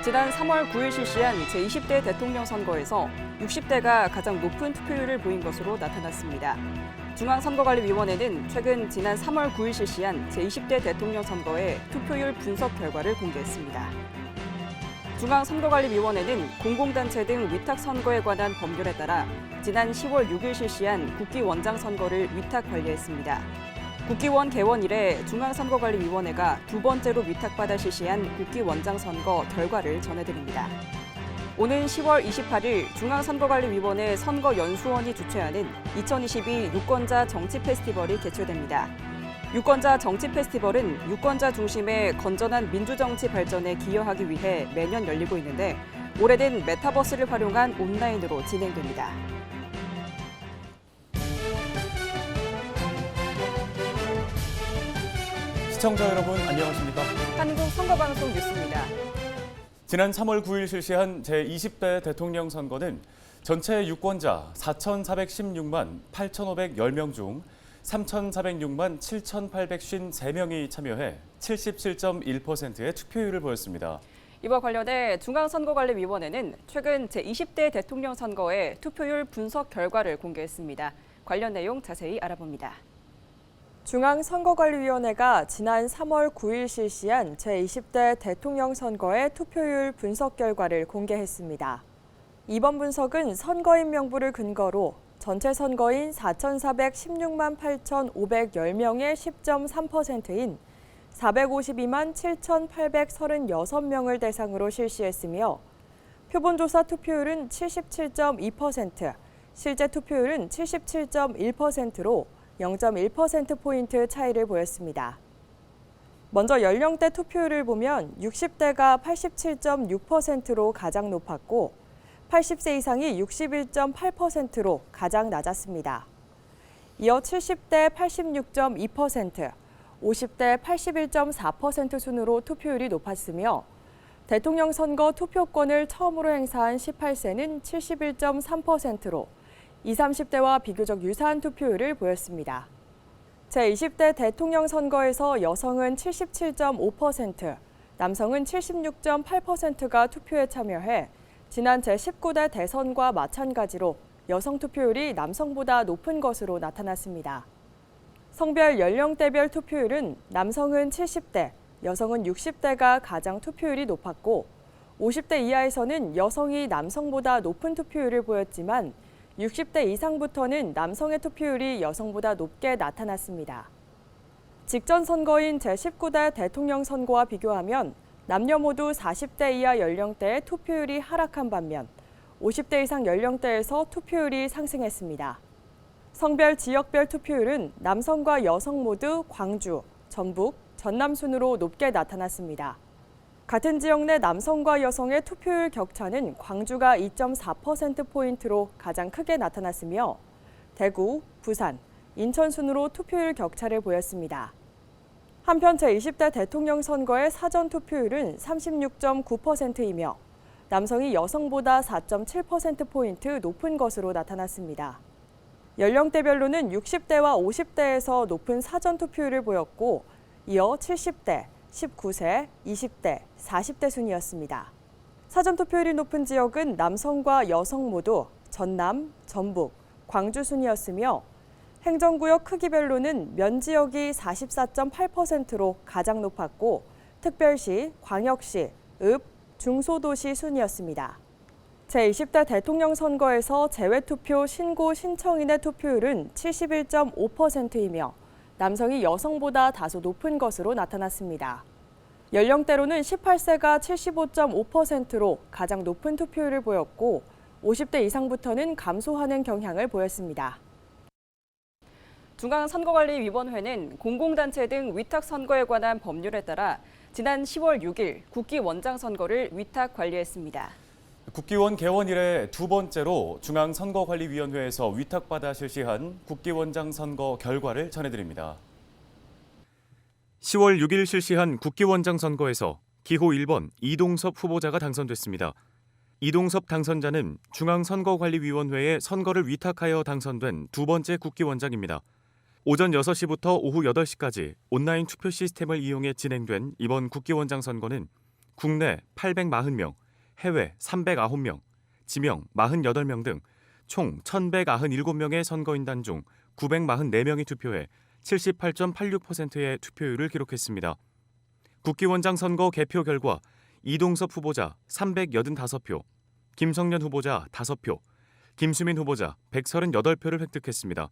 지난 3월 9일 실시한 제20대 대통령 선거에서 60대가 가장 높은 투표율을 보인 것으로 나타났습니다. 중앙선거관리위원회는 최근 지난 3월 9일 실시한 제20대 대통령 선거의 투표율 분석 결과를 공개했습니다. 중앙선거관리위원회는 공공단체 등 위탁선거에 관한 법률에 따라 지난 10월 6일 실시한 국기원장 선거를 위탁 관리했습니다. 국기원 개원 이래 중앙선거관리위원회가 두 번째로 위탁받아 실시한 국기원장 선거 결과를 전해드립니다. 오는 10월 28일 중앙선거관리위원회 선거연수원이 주최하는 2022 유권자 정치 페스티벌이 개최됩니다. 유권자 정치 페스티벌은 유권자 중심의 건전한 민주정치 발전에 기여하기 위해 매년 열리고 있는데 올해는 메타버스를 활용한 온라인으로 진행됩니다. 시청자 여러분 안녕하십니까? 한국선거방송 뉴스입니다. 지난 3월 9일 실시한 제20대 대통령 선거는 전체 유권자 4,416만 8,510명 중 3,406만 7,853명이 참여해 77.1%의 투표율을 보였습니다. 이와 관련해 중앙선거관리위원회는 최근 제20대 대통령 선거의 투표율 분석 결과를 공개했습니다. 관련 내용 자세히 알아봅니다. 중앙선거관리위원회가 지난 3월 9일 실시한 제20대 대통령 선거의 투표율 분석 결과를 공개했습니다. 이번 분석은 선거인 명부를 근거로 전체 선거인 4,416만 8,510명의 10.3%인 452만 7,836명을 대상으로 실시했으며 표본조사 투표율은 77.2%, 실제 투표율은 77.1%로 0.1%포인트 차이를 보였습니다. 먼저 연령대 투표율을 보면 60대가 87.6%로 가장 높았고 80세 이상이 61.8%로 가장 낮았습니다. 이어 70대 86.2%, 50대 81.4% 순으로 투표율이 높았으며 대통령 선거 투표권을 처음으로 행사한 18세는 71.3%로 20, 30대와 비교적 유사한 투표율을 보였습니다. 제20대 대통령 선거에서 여성은 77.5%, 남성은 76.8%가 투표에 참여해 지난 제19대 대선과 마찬가지로 여성 투표율이 남성보다 높은 것으로 나타났습니다. 성별 연령대별 투표율은 남성은 70대, 여성은 60대가 가장 투표율이 높았고 50대 이하에서는 여성이 남성보다 높은 투표율을 보였지만 60대 이상부터는 남성의 투표율이 여성보다 높게 나타났습니다. 직전 선거인 제19대 대통령 선거와 비교하면 남녀 모두 40대 이하 연령대의 투표율이 하락한 반면 50대 이상 연령대에서 투표율이 상승했습니다. 성별 지역별 투표율은 남성과 여성 모두 광주, 전북, 전남 순으로 높게 나타났습니다. 같은 지역 내 남성과 여성의 투표율 격차는 광주가 2.4%포인트로 가장 크게 나타났으며 대구, 부산, 인천 순으로 투표율 격차를 보였습니다. 한편 제20대 대통령 선거의 사전 투표율은 36.9%이며 남성이 여성보다 4.7%포인트 높은 것으로 나타났습니다. 연령대별로는 60대와 50대에서 높은 사전 투표율을 보였고 이어 70대, 19세, 20대, 40대 순이었습니다. 사전 투표율이 높은 지역은 남성과 여성 모두 전남, 전북, 광주 순이었으며 행정구역 크기별로는 면 지역이 44.8%로 가장 높았고 특별시, 광역시, 읍, 중소도시 순이었습니다. 제20대 대통령 선거에서 재외투표 신고 신청인의 투표율은 71.5%이며 남성이 여성보다 다소 높은 것으로 나타났습니다. 연령대로는 18세가 75.5%로 가장 높은 투표율을 보였고 50대 이상부터는 감소하는 경향을 보였습니다. 중앙선거관리위원회는 공공단체 등 위탁선거에 관한 법률에 따라 지난 10월 6일 국기원장 선거를 위탁 관리했습니다. 국기원 개원 이래 두 번째로 중앙선거관리위원회에서 위탁받아 실시한 국기원장 선거 결과를 전해드립니다. 10월 6일 실시한 국기원장 선거에서 기호 1번 이동섭 후보자가 당선됐습니다. 이동섭 당선자는 중앙선거관리위원회에 선거를 위탁하여 당선된 두 번째 국기원장입니다. 오전 6시부터 오후 8시까지 온라인 투표 시스템을 이용해 진행된 이번 국기원장 선거는 국내 840명, 해외 309명, 지명 48명 등 총 1,197명의 선거인단 중 944명이 투표해 78.86%의 투표율을 기록했습니다. 국기원장 선거 개표 결과 이동섭 후보자 385표, 김성년 후보자 5표, 김수민 후보자 138표를 획득했습니다.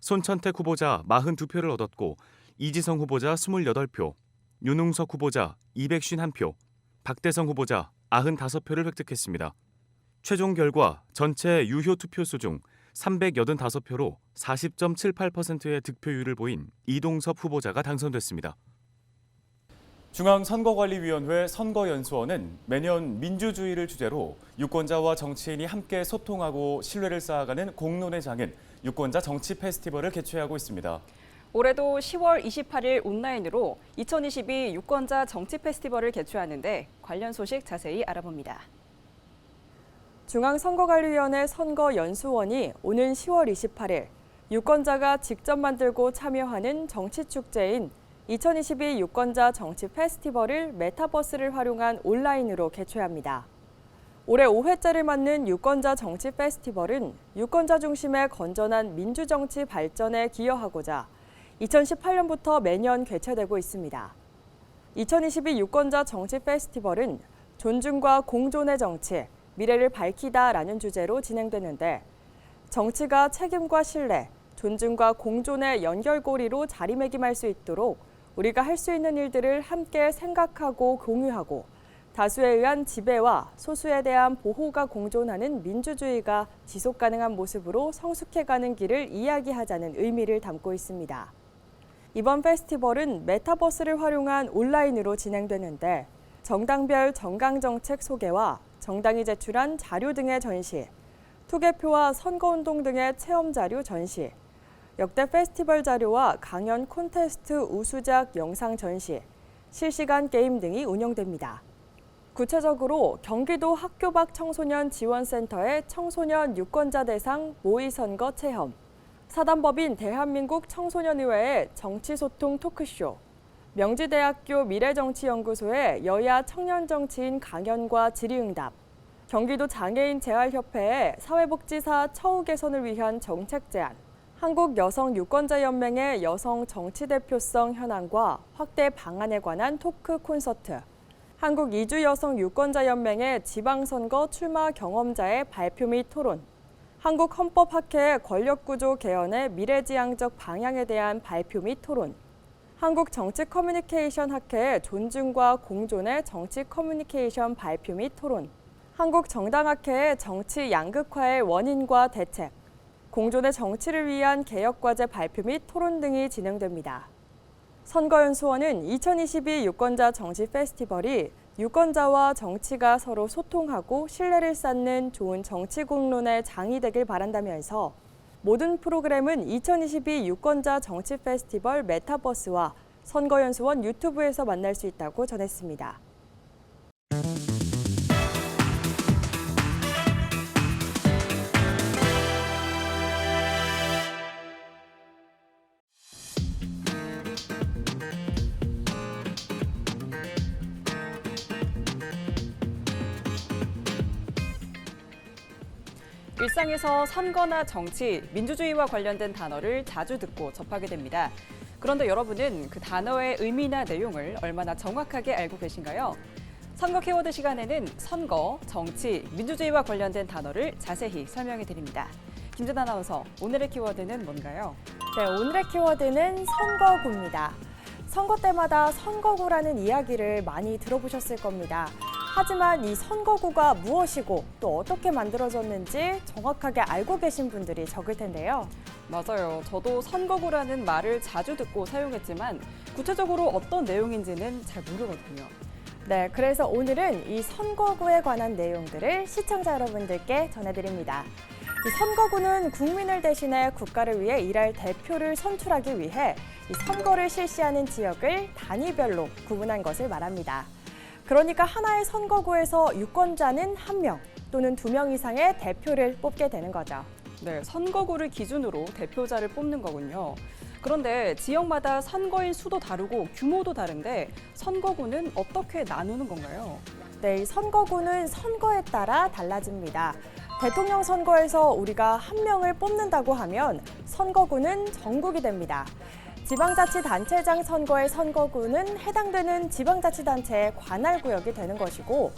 손천택 후보자 42표를 얻었고 이지성 후보자 28표, 윤웅석 후보자 251표, 박대성 후보자 95표를 획득했습니다. 최종 결과 전체 유효 투표수 중 385표로 40.78%의 득표율을 보인 이동섭 후보자가 당선됐습니다. 중앙선거관리위원회 선거연수원은 매년 민주주의를 주제로 유권자와 정치인이 함께 소통하고 신뢰를 쌓아가는 공론의 장인 유권자 정치 페스티벌을 개최하고 있습니다. 올해도 10월 28일 온라인으로 2022 유권자 정치 페스티벌을 개최하는데 관련 소식 자세히 알아봅니다. 중앙선거관리위원회 선거연수원이 오는 10월 28일 유권자가 직접 만들고 참여하는 정치축제인 2022 유권자 정치 페스티벌을 메타버스를 활용한 온라인으로 개최합니다. 올해 5회째를 맞는 유권자 정치 페스티벌은 유권자 중심의 건전한 민주정치 발전에 기여하고자 2018년부터 매년 개최되고 있습니다. 2022 유권자 정치 페스티벌은 존중과 공존의 정치, 미래를 밝히다라는 주제로 진행되는데 정치가 책임과 신뢰, 존중과 공존의 연결고리로 자리매김할 수 있도록 우리가 할 수 있는 일들을 함께 생각하고 공유하고 다수에 의한 지배와 소수에 대한 보호가 공존하는 민주주의가 지속 가능한 모습으로 성숙해가는 길을 이야기하자는 의미를 담고 있습니다. 이번 페스티벌은 메타버스를 활용한 온라인으로 진행되는데 정당별 정강정책 소개와 정당이 제출한 자료 등의 전시, 투개표와 선거운동 등의 체험 자료 전시, 역대 페스티벌 자료와 강연 콘테스트 우수작 영상 전시, 실시간 게임 등이 운영됩니다. 구체적으로 경기도 학교 밖 청소년 지원센터의 청소년 유권자 대상 모의선거 체험, 사단법인 대한민국 청소년의회의 정치소통 토크쇼, 명지대학교 미래정치연구소의 여야 청년정치인 강연과 질의응답, 경기도 장애인 재활협회의 사회복지사 처우 개선을 위한 정책 제안, 한국여성유권자연맹의 여성 정치대표성 현황과 확대 방안에 관한 토크 콘서트, 한국이주여성유권자연맹의 지방선거 출마 경험자의 발표 및 토론, 한국헌법학회의 권력구조 개헌의 미래지향적 방향에 대한 발표 및 토론, 한국정치커뮤니케이션학회의 존중과 공존의 정치커뮤니케이션 발표 및 토론, 한국정당학회의 정치 양극화의 원인과 대책, 공존의 정치를 위한 개혁과제 발표 및 토론 등이 진행됩니다. 선거연수원은 2022 유권자 정치 페스티벌이 유권자와 정치가 서로 소통하고 신뢰를 쌓는 좋은 정치 공론의 장이 되길 바란다면서 모든 프로그램은 2022 유권자 정치 페스티벌 메타버스와 선거연수원 유튜브에서 만날 수 있다고 전했습니다. 일상에서 선거나 정치, 민주주의와 관련된 단어를 자주 듣고 접하게 됩니다. 그런데 여러분은 그 단어의 의미나 내용을 얼마나 정확하게 알고 계신가요? 선거 키워드 시간에는 선거, 정치, 민주주의와 관련된 단어를 자세히 설명해 드립니다. 김재단 아나운서, 오늘의 키워드는 뭔가요? 네, 오늘의 키워드는 선거구입니다. 선거 때마다 선거구라는 이야기를 많이 들어보셨을 겁니다. 하지만 이 선거구가 무엇이고 또 어떻게 만들어졌는지 정확하게 알고 계신 분들이 적을 텐데요. 맞아요. 저도 선거구라는 말을 자주 듣고 사용했지만 구체적으로 어떤 내용인지는 잘 모르거든요. 네, 그래서 오늘은 이 선거구에 관한 내용들을 시청자 여러분들께 전해드립니다. 이 선거구는 국민을 대신해 국가를 위해 일할 대표를 선출하기 위해 이 선거를 실시하는 지역을 단위별로 구분한 것을 말합니다. 그러니까 하나의 선거구에서 유권자는 1명 또는 2명 이상의 대표를 뽑게 되는 거죠. 네, 선거구를 기준으로 대표자를 뽑는 거군요. 그런데 지역마다 선거인 수도 다르고 규모도 다른데 선거구는 어떻게 나누는 건가요? 네, 이 선거구는 선거에 따라 달라집니다. 대통령 선거에서 우리가 한 명을 뽑는다고 하면 선거구는 전국이 됩니다. 지방자치단체장 선거의 선거구는 해당되는 지방자치단체의 관할구역이 되는 것이고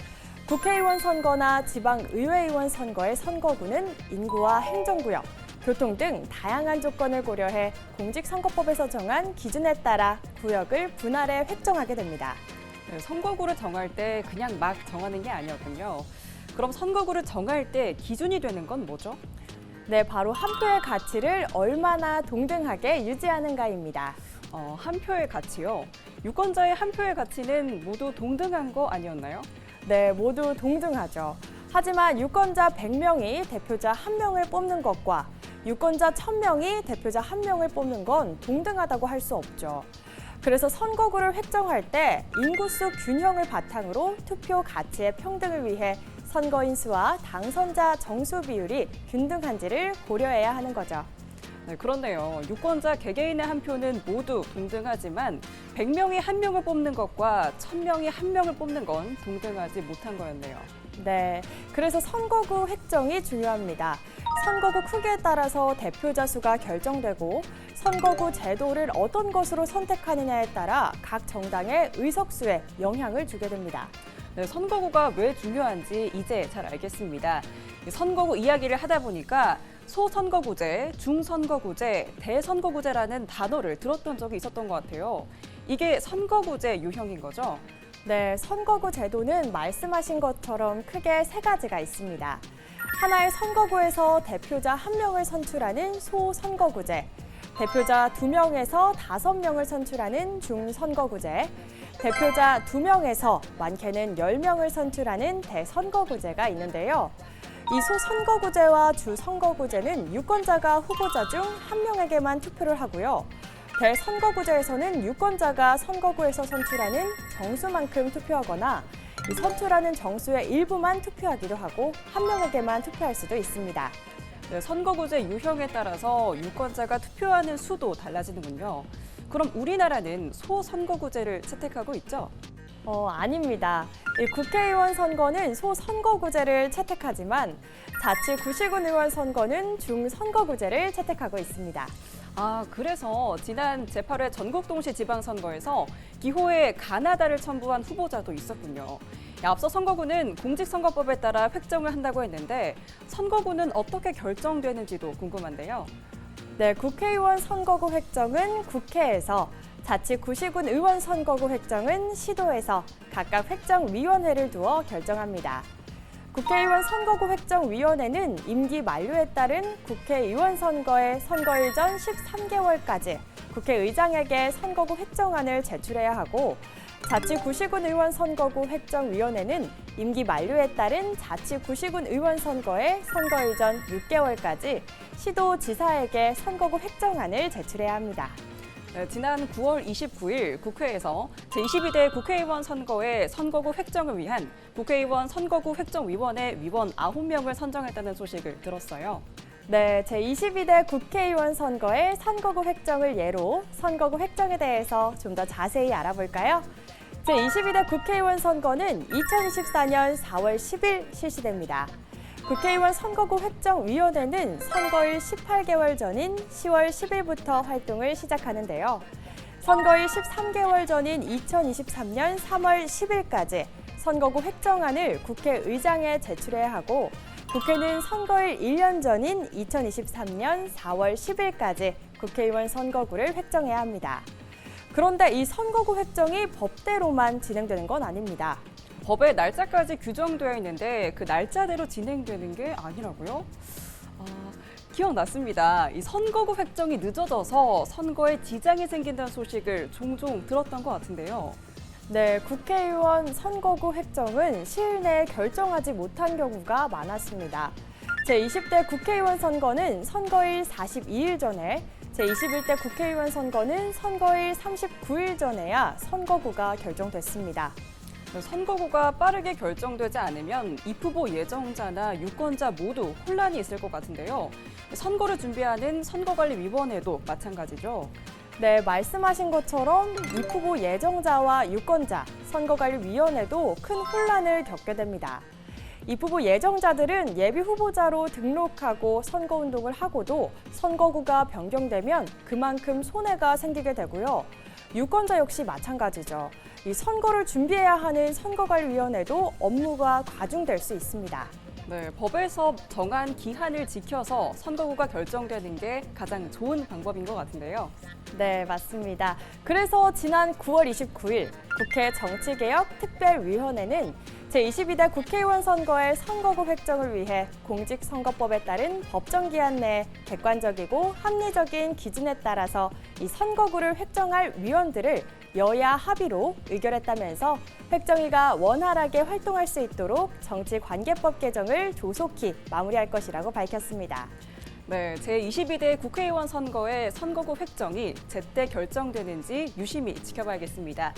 국회의원 선거나 지방의회의원 선거의 선거구는 인구와 행정구역, 교통 등 다양한 조건을 고려해 공직선거법에서 정한 기준에 따라 구역을 분할해 획정하게 됩니다. 네, 선거구를 정할 때 그냥 막 정하는 게 아니었군요. 그럼 선거구를 정할 때 기준이 되는 건 뭐죠? 네, 바로 한 표의 가치를 얼마나 동등하게 유지하는가입니다. 한 표의 가치요. 유권자의 한 표의 가치는 모두 동등한 거 아니었나요? 네, 모두 동등하죠. 하지만 유권자 100명이 대표자 1명을 뽑는 것과 유권자 1000명이 대표자 1명을 뽑는 건 동등하다고 할 수 없죠. 그래서 선거구를 획정할 때 인구수 균형을 바탕으로 투표 가치의 평등을 위해 선거인 수와 당선자 정수 비율이 균등한지를 고려해야 하는 거죠. 네, 그런데요. 유권자 개개인의 한 표는 모두 동등하지만 100명이 한 명을 뽑는 것과 1000명이 한 명을 뽑는 건 동등하지 못한 거였네요. 네, 그래서 선거구 획정이 중요합니다. 선거구 크기에 따라서 대표자 수가 결정되고 선거구 제도를 어떤 것으로 선택하느냐에 따라 각 정당의 의석수에 영향을 주게 됩니다. 네, 선거구가 왜 중요한지 이제 잘 알겠습니다. 이 선거구 이야기를 하다 보니까 소선거구제, 중선거구제, 대선거구제라는 단어를 들었던 적이 있었던 것 같아요. 이게 선거구제 유형인 거죠? 네, 선거구 제도는 말씀하신 것처럼 크게 세 가지가 있습니다. 하나의 선거구에서 대표자 1명을 선출하는 소선거구제, 대표자 2명에서 5명을 선출하는 중선거구제, 대표자 2명에서 많게는 10명을 선출하는 대선거구제가 있는데요. 이 소선거구제와 주선거구제는 유권자가 후보자 중 1명에게만 투표를 하고요. 대선거구제에서는 유권자가 선거구에서 선출하는 정수만큼 투표하거나 이 선출하는 정수의 일부만 투표하기도 하고 1명에게만 투표할 수도 있습니다. 네, 선거구제 유형에 따라서 유권자가 투표하는 수도 달라지는군요. 그럼 우리나라는 소선거구제를 채택하고 있죠? 아닙니다. 이 국회의원 선거는 소선거구제를 채택하지만 자치구시군 의원 선거는 중선거구제를 채택하고 있습니다. 아, 그래서 지난 제8회 전국동시 지방선거에서 기호에 가나다를 첨부한 후보자도 있었군요. 앞서 선거구는 공직선거법에 따라 획정을 한다고 했는데 선거구는 어떻게 결정되는지도 궁금한데요. 네, 국회의원 선거구 획정은 국회에서, 자치구시군 의원 선거구 획정은 시도에서 각각 획정위원회를 두어 결정합니다. 국회의원 선거구 획정위원회는 임기 만료에 따른 국회의원 선거의 선거일 전 13개월까지 국회의장에게 선거구 획정안을 제출해야 하고 자치구시군 의원 선거구 획정위원회는 임기 만료에 따른 자치구시군 의원 선거의 선거일 전 6개월까지 시도지사에게 선거구 획정안을 제출해야 합니다. 네, 지난 9월 29일 국회에서 제22대 국회의원 선거의 선거구 획정을 위한 국회의원 선거구 획정위원회 위원 9명을 선정했다는 소식을 들었어요. 네, 제22대 국회의원 선거의 선거구 획정을 예로 선거구 획정에 대해서 좀 더 자세히 알아볼까요? 제22대 국회의원 선거는 2024년 4월 10일 실시됩니다. 국회의원 선거구 획정위원회는 선거일 18개월 전인 10월 10일부터 활동을 시작하는데요. 선거일 13개월 전인 2023년 3월 10일까지 선거구 획정안을 국회의장에 제출해야 하고 국회는 선거일 1년 전인 2023년 4월 10일까지 국회의원 선거구를 획정해야 합니다. 그런데 이 선거구 획정이 법대로만 진행되는 건 아닙니다. 법에 날짜까지 규정되어 있는데 그 날짜대로 진행되는 게 아니라고요? 기억났습니다. 이 선거구 획정이 늦어져서 선거에 지장이 생긴다는 소식을 종종 들었던 것 같은데요. 네, 국회의원 선거구 획정은 시일 내에 결정하지 못한 경우가 많았습니다. 제20대 국회의원 선거는 선거일 42일 전에, 제21대 국회의원 선거는 선거일 39일 전에야 선거구가 결정됐습니다. 선거구가 빠르게 결정되지 않으면 입후보 예정자나 유권자 모두 혼란이 있을 것 같은데요. 선거를 준비하는 선거관리위원회도 마찬가지죠. 네, 말씀하신 것처럼 입후보 예정자와 유권자, 선거관리위원회도 큰 혼란을 겪게 됩니다. 입후보 예정자들은 예비 후보자로 등록하고 선거운동을 하고도 선거구가 변경되면 그만큼 손해가 생기게 되고요. 유권자 역시 마찬가지죠. 이 선거를 준비해야 하는 선거관리위원회도 업무가 과중될 수 있습니다. 네, 법에서 정한 기한을 지켜서 선거구가 결정되는 게 가장 좋은 방법인 것 같은데요. 네, 맞습니다. 그래서 지난 9월 29일 국회 정치개혁특별위원회는 제22대 국회의원 선거의 선거구 획정을 위해 공직선거법에 따른 법정 기한 내에 객관적이고 합리적인 기준에 따라서 이 선거구를 획정할 위원들을 여야 합의로 의결했다면서 획정위가 원활하게 활동할 수 있도록 정치관계법 개정을 조속히 마무리할 것이라고 밝혔습니다. 네, 제22대 국회의원 선거의 선거구 획정이 제때 결정되는지 유심히 지켜봐야겠습니다.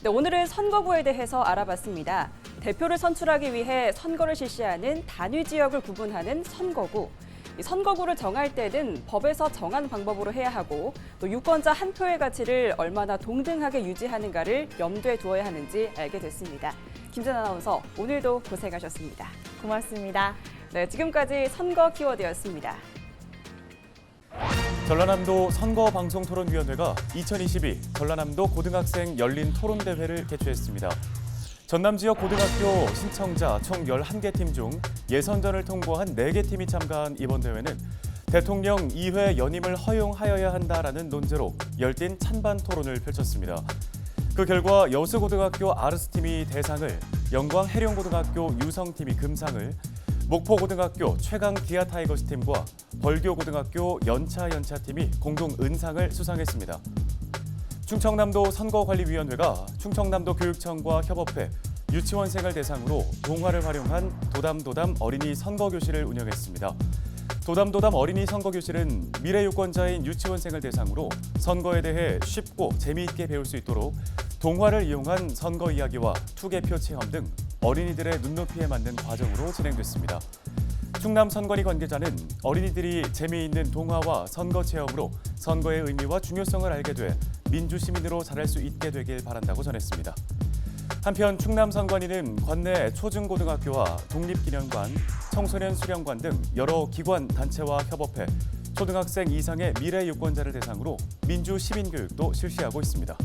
네, 오늘은 선거구에 대해서 알아봤습니다. 대표를 선출하기 위해 선거를 실시하는 단위 지역을 구분하는 선거구. 이 선거구를 정할 때는 법에서 정한 방법으로 해야 하고 또 유권자 한 표의 가치를 얼마나 동등하게 유지하는가를 염두에 두어야 하는지 알게 됐습니다. 김전 아나운서, 오늘도 고생하셨습니다. 고맙습니다. 네, 지금까지 선거 키워드였습니다. 전라남도 선거방송토론위원회가 2022 전라남도 고등학생 열린 토론대회를 개최했습니다. 전남 지역 고등학교 신청자 총 11개 팀 중 예선전을 통과한 4개 팀이 참가한 이번 대회는 대통령 2회 연임을 허용하여야 한다라는 논제로 열띤 찬반 토론을 펼쳤습니다. 그 결과 여수고등학교 아르스팀이 대상을, 영광해령고등학교 유성팀이 금상을, 목포고등학교 최강 기아타이거스팀과 벌교고등학교 연차팀이 공동 은상을 수상했습니다. 충청남도 선거관리위원회가 충청남도 교육청과 협업해 유치원생을 대상으로 동화를 활용한 도담도담 어린이 선거교실을 운영했습니다. 도담도담 어린이 선거교실은 미래 유권자인 유치원생을 대상으로 선거에 대해 쉽고 재미있게 배울 수 있도록 동화를 이용한 선거 이야기와 투개표 체험 등 어린이들의 눈높이에 맞는 과정으로 진행됐습니다. 충남 선관위 관계자는 어린이들이 재미있는 동화와 선거 체험으로 선거의 의미와 중요성을 알게 돼 민주시민으로 자랄 수 있게 되길 바란다고 전했습니다. 한편 충남 선관위는 관내 초중고등학교와 독립기념관, 청소년 수련관 등 여러 기관, 단체와 협업해 초등학생 이상의 미래 유권자를 대상으로 민주시민교육도 실시하고 있습니다.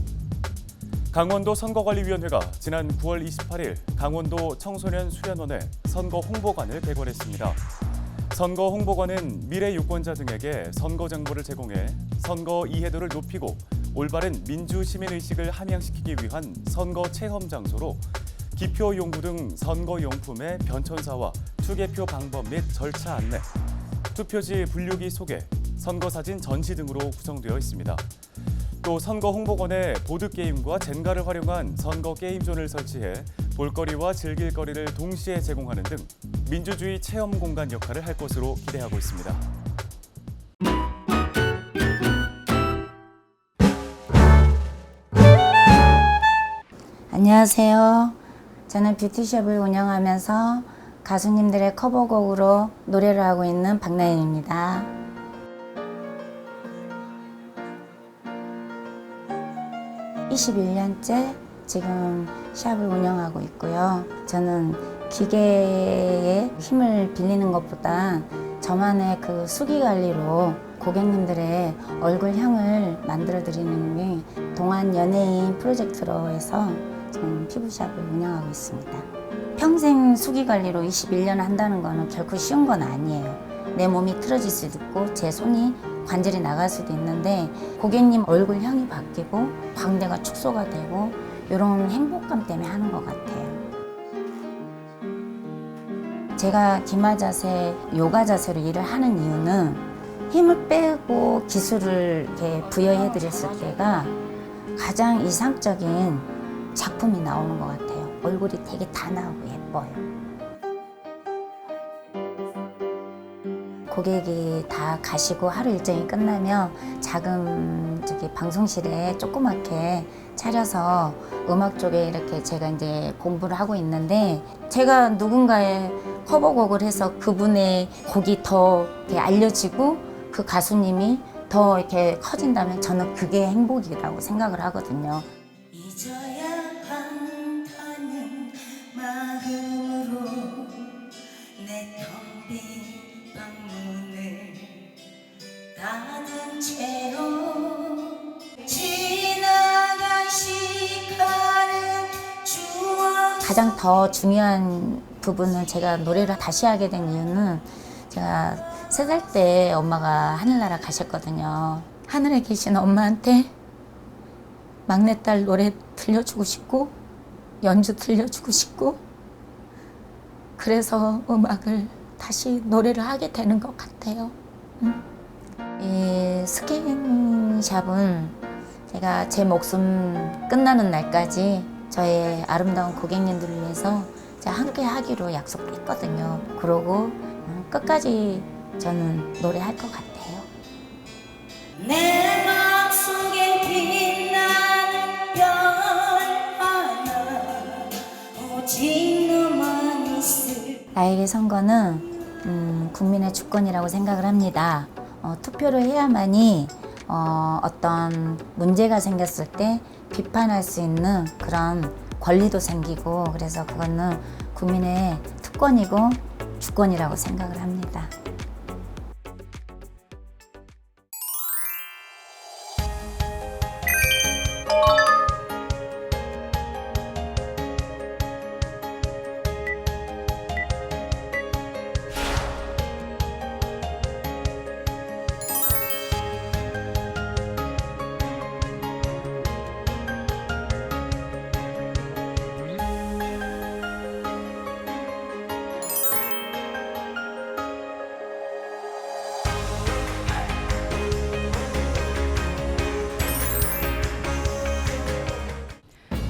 강원도 선거관리위원회가 지난 9월 28일 강원도 청소년 수련원에 선거 홍보관을 개관했습니다. 선거 홍보관은 미래 유권자 등에게 선거 정보를 제공해 선거 이해도를 높이고 올바른 민주 시민의식을 함양시키기 위한 선거 체험 장소로 기표 용구 등 선거 용품의 변천사와 투개표 방법 및 절차 안내, 투표지 분류기 소개, 선거 사진 전시 등으로 구성되어 있습니다. 또 선거 홍보관에 보드게임과 젠가를 활용한 선거 게임존을 설치해 볼거리와 즐길거리를 동시에 제공하는 등 민주주의 체험 공간 역할을 할 것으로 기대하고 있습니다. 안녕하세요. 저는 뷰티숍을 운영하면서 가수님들의 커버곡으로 노래를 하고 있는 박나연입니다. (21년째) 지금 샵을 운영하고 있고요. 저는 기계에 힘을 빌리는 것보다 저만의 그 수기 관리로 고객님들의 얼굴형을 만들어 드리는 게 동안 연예인 프로젝트로 해서 저는 피부샵을 운영하고 있습니다. 평생 수기 관리로 21년 한다는 거는 결코 쉬운 건 아니에요. 내 몸이 틀어질 수도 있고 제 손이 관절이 나갈 수도 있는데 고객님 얼굴형이 바뀌고 광대가 축소가 되고 이런 행복감 때문에 하는 것 같아요. 제가 기마 자세, 요가 자세로 일을 하는 이유는 힘을 빼고 기술을 이렇게 부여해 드렸을 때가 가장 이상적인 작품이 나오는 것 같아요. 얼굴이 되게 다 나오고 예뻐요. 고객이 다 가시고 하루 일정이 끝나면 작은 방송실에 조그맣게 차려서 음악 쪽에 이렇게 제가 이제 공부를 하고 있는데 제가 누군가의 커버곡을 해서 그분의 곡이 더 알려지고 그 가수님이 더 이렇게 커진다면 저는 그게 행복이라고 생각을 하거든요. 잊어야 한다는 마음으로 내 텅 빈 방문을 닫은 채로 지나간 시간은 추억. 가장 더 중요한 부분은 제가 노래를 다시 하게 된 이유는 제가 3살 때 엄마가 하늘나라 가셨거든요. 하늘에 계신 엄마한테 막내딸 노래 들려주고 싶고 연주 들려주고 싶고 그래서 음악을 다시 노래를 하게 되는 것 같아요. 이 스킨샵은 제가 제 목숨 끝나는 날까지 저의 아름다운 고객님들을 위해서 제가 함께 하기로 약속했거든요. 그러고 끝까지 저는 노래할 것 같아요. 내 마음속에 빛나는 별 하나 오직 너만 있을. 나에게 선거는 국민의 주권이라고 생각을 합니다. 투표를 해야만이 어떤 문제가 생겼을 때 비판할 수 있는 그런 권리도 생기고 그래서 그거는 국민의 특권이고 주권이라고 생각을 합니다.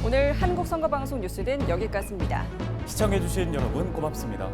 오늘 한국선거방송 뉴스는 여기까지입니다. 시청해주신 여러분 고맙습니다.